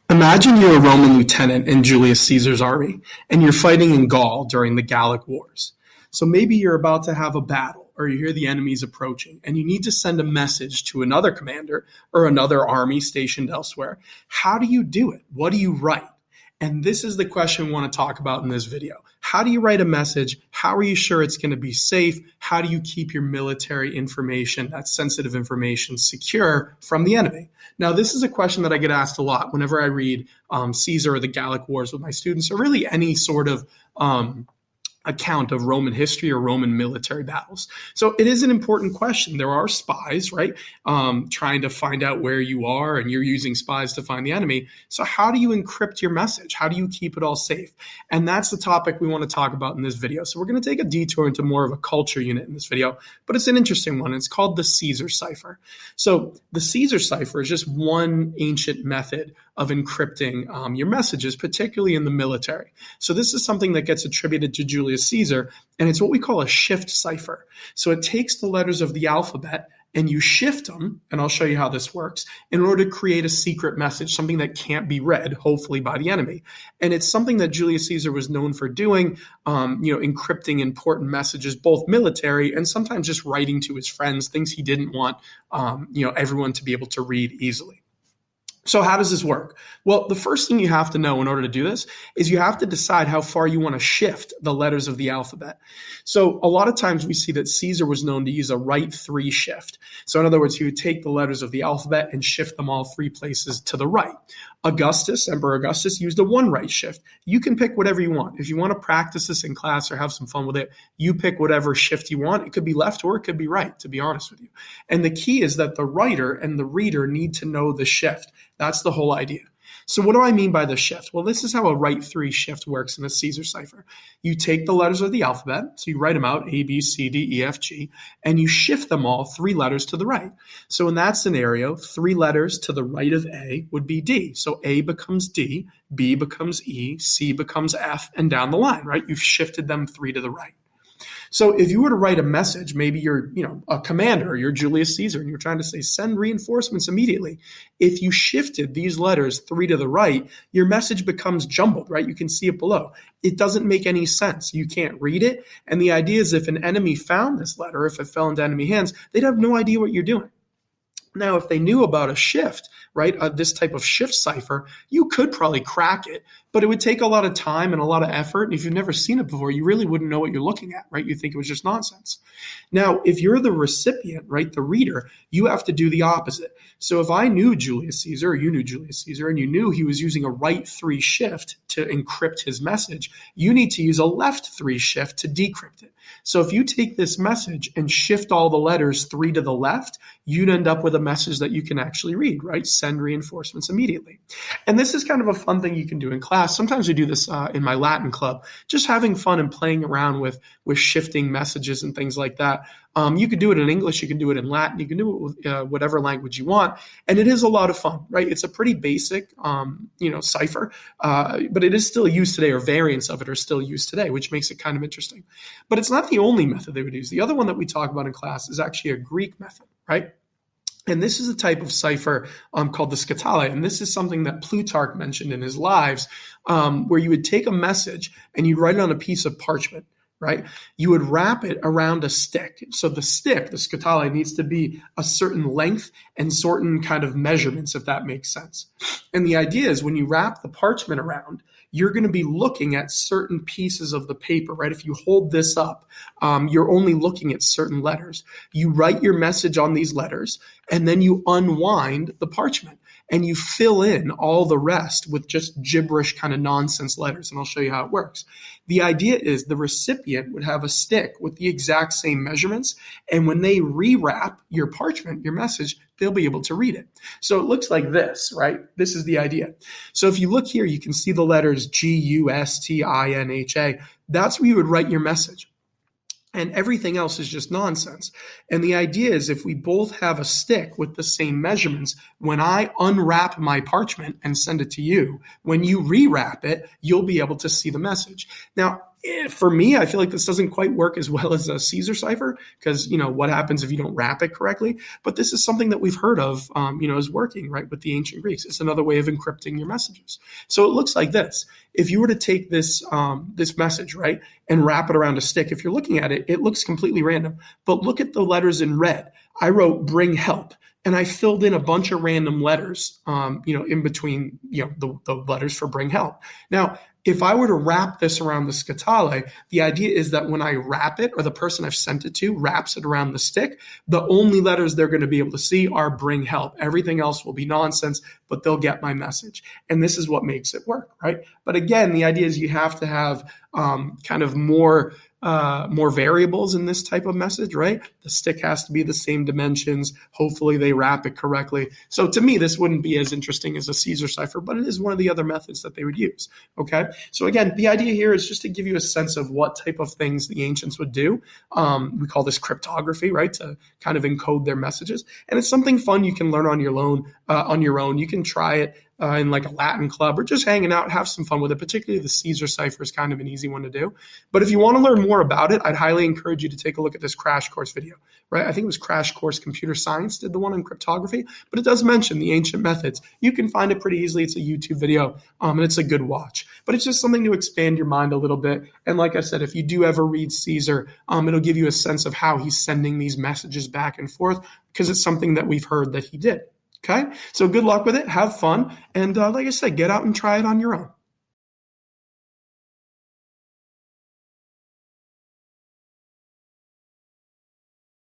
Imagine you're a Roman lieutenant in Julius Caesar's army, and you're fighting in Gaul during the Gallic Wars. So maybe you're about to have a battle, or you hear the enemies approaching, and you need to send a message to another commander or another army stationed elsewhere. How do you do it? What do you write? And this is the question we want to talk about in this video. How do you write a message? How are you sure it's going to be safe? How do you keep your military information, that sensitive information, secure from the enemy? Now, this is a question that I get asked a lot whenever I read Caesar or the Gallic Wars with my students, or really any sort of account of Roman history or Roman military battles. So it is an important question. There are spies, right? Trying to find out where you are, and you're using spies to find the enemy. So how do you encrypt your message? How do you keep it all safe? And that's the topic we want to talk about in this video. So we're going to take a detour into more of a culture unit in this video, but it's an interesting one. It's called the Caesar cipher. So the Caesar cipher is just one ancient method of encrypting your messages, particularly in the military. So this is something that gets attributed to Julius Caesar, and it's what we call a shift cipher. So it takes the letters of the alphabet and you shift them, and I'll show you how this works, in order to create a secret message, something that can't be read, hopefully, by the enemy. And it's something that Julius Caesar was known for doing, encrypting important messages, both military and sometimes just writing to his friends, things he didn't want, everyone to be able to read easily. So how does this work? Well, the first thing you have to know in order to do this is you have to decide how far you want to shift the letters of the alphabet. So a lot of times we see that Caesar was known to use a right three shift. So in other words, he would take the letters of the alphabet and shift them all three places to the right. Emperor Augustus, used a one right shift. You can pick whatever you want. If you want to practice this in class or have some fun with it, you pick whatever shift you want. It could be left or it could be right, to be honest with you. And the key is that the writer and the reader need to know the shift. That's the whole idea. So what do I mean by the shift? Well, this is how a right three shift works in the Caesar cipher. You take the letters of the alphabet, so you write them out, A, B, C, D, E, F, G, and you shift them all three letters to the right. So in that scenario, three letters to the right of A would be D. So A becomes D, B becomes E, C becomes F, and down the line, right? You've shifted them three to the right. So if you were to write a message, maybe you're, a commander, or you're Julius Caesar, and you're trying to say, send reinforcements immediately. If you shifted these letters three to the right, your message becomes jumbled, right? You can see it below. It doesn't make any sense. You can't read it. And the idea is if an enemy found this letter, if it fell into enemy hands, they'd have no idea what you're doing. Now, if they knew about a shift, right, this type of shift cipher, you could probably crack it, but it would take a lot of time and a lot of effort. And if you've never seen it before, you really wouldn't know what you're looking at, right? You think it was just nonsense. Now, if you're the recipient, right, the reader, you have to do the opposite. So if I knew Julius Caesar, or you knew Julius Caesar, and you knew he was using a right three shift to encrypt his message, you need to use a left three shift to decrypt it. So if you take this message and shift all the letters three to the left, you'd end up with a message that you can actually read, right? Send reinforcements immediately. And this is kind of a fun thing you can do in class. Sometimes we do this in my Latin club, just having fun and playing around with shifting messages and things like that. You can do it in English, you can do it in Latin, you can do it with whatever language you want. And it is a lot of fun, right? It's a pretty basic, cipher, but it is still used today, or variants of it are still used today, which makes it kind of interesting. But it's not the only method they would use. The other one that we talk about in class is actually a Greek method, right? And this is a type of cipher called the Scatale. And this is something that Plutarch mentioned in his Lives, where you would take a message and you'd write it on a piece of parchment, right? You would wrap it around a stick. So the stick, the Scatale, needs to be a certain length and certain kind of measurements, if that makes sense. And the idea is when you wrap the parchment around, you're going to be looking at certain pieces of the paper, right? If you hold this up, you're only looking at certain letters. You write your message on these letters, and then you unwind the parchment, and you fill in all the rest with just gibberish kind of nonsense letters, and I'll show you how it works. The idea is the recipient would have a stick with the exact same measurements, and when they rewrap your parchment, your message, they'll be able to read it. So it looks like this, right? This is the idea. So if you look here, you can see the letters G-U-S-T-I-N-H-A. That's where you would write your message. And everything else is just nonsense. And the idea is if we both have a stick with the same measurements, when I unwrap my parchment and send it to you, when you rewrap it, you'll be able to see the message. Now, For me, I feel like this doesn't quite work as well as a Caesar cipher because, what happens if you don't wrap it correctly? But this is something that we've heard of, is working, right, with the ancient Greeks. It's another way of encrypting your messages. So it looks like this. If you were to take this message, right, and wrap it around a stick, if you're looking at it, it looks completely random. But look at the letters in red. I wrote bring help. And I filled in a bunch of random letters, in between, the letters for bring help. Now, if I were to wrap this around the Scatale, the idea is that when I wrap it, or the person I've sent it to wraps it around the stick, the only letters they're going to be able to see are bring help. Everything else will be nonsense, but they'll get my message. And this is what makes it work, right? But again, the idea is you have to have kind of more variables in this type of message, right? The stick has to be the same dimensions. Hopefully they wrap it correctly. So to me, this wouldn't be as interesting as a Caesar cipher, but it is one of the other methods that they would use. Okay. So again, the idea here is just to give you a sense of what type of things the ancients would do. We call this cryptography, right? To kind of encode their messages. And it's something fun you can learn on your own. You can try it in like a Latin club or just hanging out, have some fun with it. Particularly the Caesar cipher is kind of an easy one to do. But if you want to learn more about it, I'd highly encourage you to take a look at this crash course video, right? I think it was Crash Course Computer Science did the one on cryptography, but it does mention the ancient methods. You can find it pretty easily. It's a YouTube video, and it's a good watch. But it's just something to expand your mind a little bit. And like I said, if you do ever read Caesar, it'll give you a sense of how he's sending these messages back and forth because it's something that we've heard that he did. Okay, so good luck with it. Have fun. And like I said, get out and try it on your own.